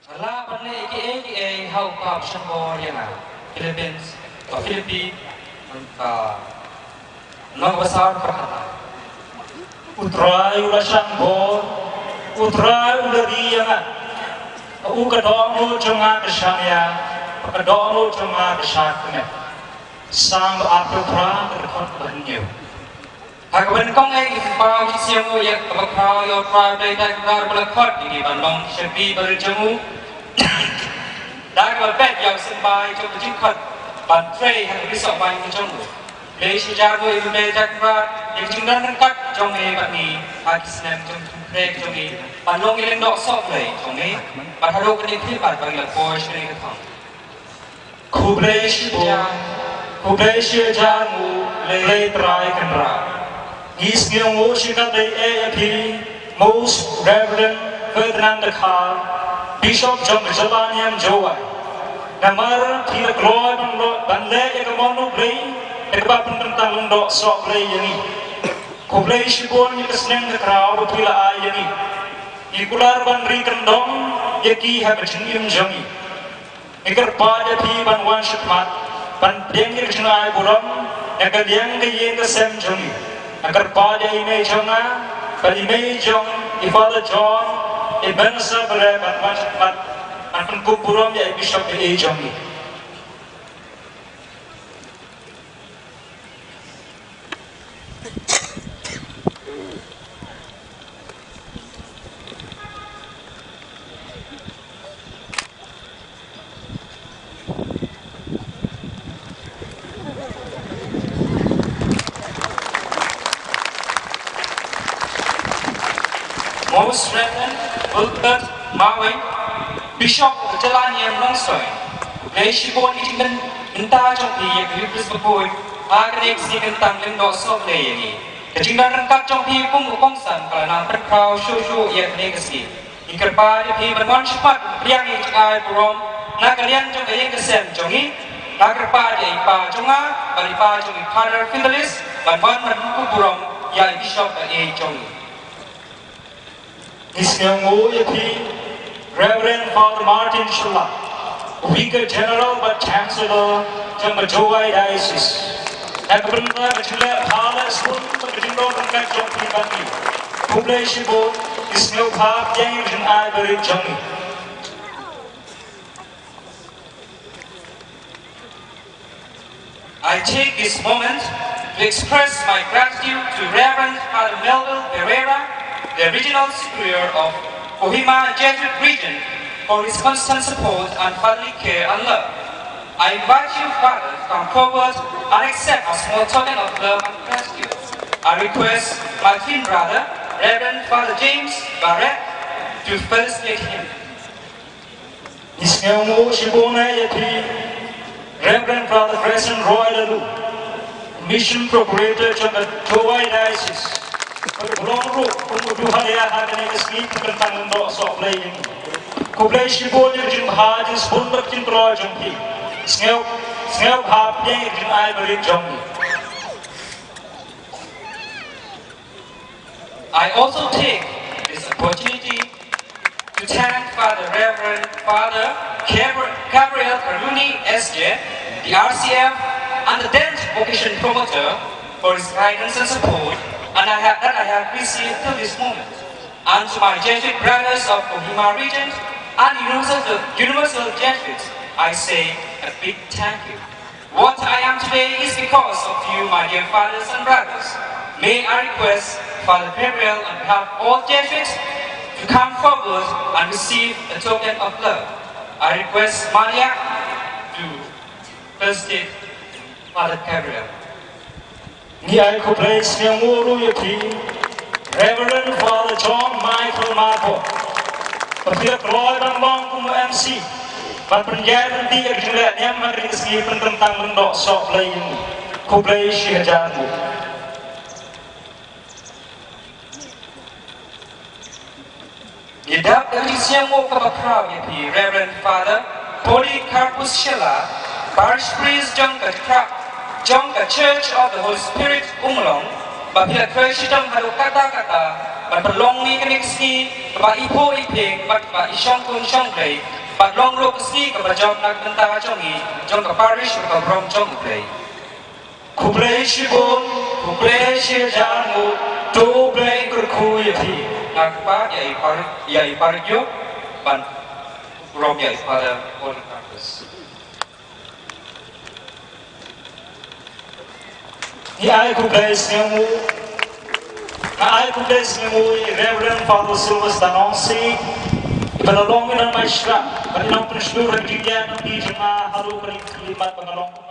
Ala panle AKA how option for Philippines or Philippines long besar kata. Utrai ulah sambor, utrai ulah dia ukadong lu cuma kesannya, ukadong lu cuma kesaknya. Sang apa perang terkot banyu. Hak benkong pau siamu ya pau yo pau dai dai kar belakot di bandong sepi berjemu. Dah berbet yang sembai jom berjingkot ban tray hak risau ban berjemu. Lei sejarah ibu dai dai kar yang jingdan Ryngkat jom bat ni Pakistan jom tray jom ni bandong Lyngdoh sok lei jom ni batharo kini khibat bagi lapor sini ketang. Khublei Sngewnguh lei try kendra. Sngewnguh Khublei AFP Most Reverend Ferdinand Bishop Jyllaniam Jowai. Namar tidak keluar bandle yang mau beli, ekbap tentang Lyngdoh sok beli yang ini. Khublei Sngewnguh yang kesenang kerau betula ay yang ini. Ikular bandri kendong yaki have Jyllaniam jangi. Ikar pada pi banwan shikmat ban dengir Jingai buram ekar yang ke sem jangi. Agar pada ini jangan, pada ini jangan, Father John, Ibn Sabra, Ban Shikmat, Anpun Kuburam ya Bishop ini jangan. Most Reverend Ryngkat Bishop Jyllaniam Longsoi, Khublei Shibon itingan minta jompi yang Biblis berbuat agar eksi tentang Lyngdoh sok lei ini. Kejingan Ryngkat jompi pun kongsan kerana berkau syushu yang negasi. Ikar pada pi berman cepat yang Jingai buram nak kalian jompi yang kesem jongi agar pada ipa jonga beripa jongi Father Fidelis berman berbuku buram yang Bishop jongi. Sngewnguh yaki Reverend Father Martin Shula, Vicar General but Chancellor Jamba Jowai Diocese. Ekbenda kecilnya halas pun berjumlah dengan jompi bagi. Khublei Shibon Sngewbha yang Jingai beri jangi. I take this moment to express my gratitude to Reverend Father Melville Pereira, the Regional Superior of Kohima Jesuit Region, for his constant support and fatherly care and love. I invite you, Father, to come forward and accept a small token of love and gratitude. I request my twin brother, Reverend Father James Barrett, to felicitate him. Sngewnguh Shibona yaki Reverend Father Grayson Roy Lalu, Mission Procurator Jamba Jowai Diocese. Berlongru kemuduhan ya hari ini kesini tentang Lyngdoh sok lei ini. Khublei Shibon yang Jingai jenis pun bercinta jompi. Sngewbha yang Jingai beri jompi. I also take this opportunity to thank Father Reverend Father Gabriel Karuni SJ, the RCF and the 10th vocation promoter for his guidance and support that I have received till this moment, and to my Jesuit brothers of Kohima region and Universal Jesuits, I say a big thank you. What I am today is because of you, my dear fathers and brothers. May I request Father Gabriel on behalf of all Jesuits to come forward and receive a token of love. I request Maria to felicitate Father Gabriel. Ni ay Khublei Sngewnguh yaki Reverend Father John Michael Marco. Pertiap keluar dan long kumu MC. Ban penjara di Jyllaniam negeri kesini tentang Lyngdoh sok lei ini. Khublei Sngewnguh. Yedap dari Sngewnguh kebakrau yaki Reverend Father Polycarpus Shella, Parish Priest Jongka Church of the Holy Spirit Umlong, bila Krishna halu kata-kata, berlong ni kenik ski, ipo ipeng, isong kun song play, long lok ski kebajam nak tentara jongi, jong ke parish ke brom jong play. Khublei shibon, Khublei Sngewnguh, to play kerkuy pi. Nak pa yai parjo, ban brom yai pada holy campus. Ai Khublei Sngewnguh, ai Khublei Sngewnguh, Reverend Father Silvers Danonsi, penalong ng maestra, penalong pensyur ng Jingai ng Jingai haru kalimat penalong.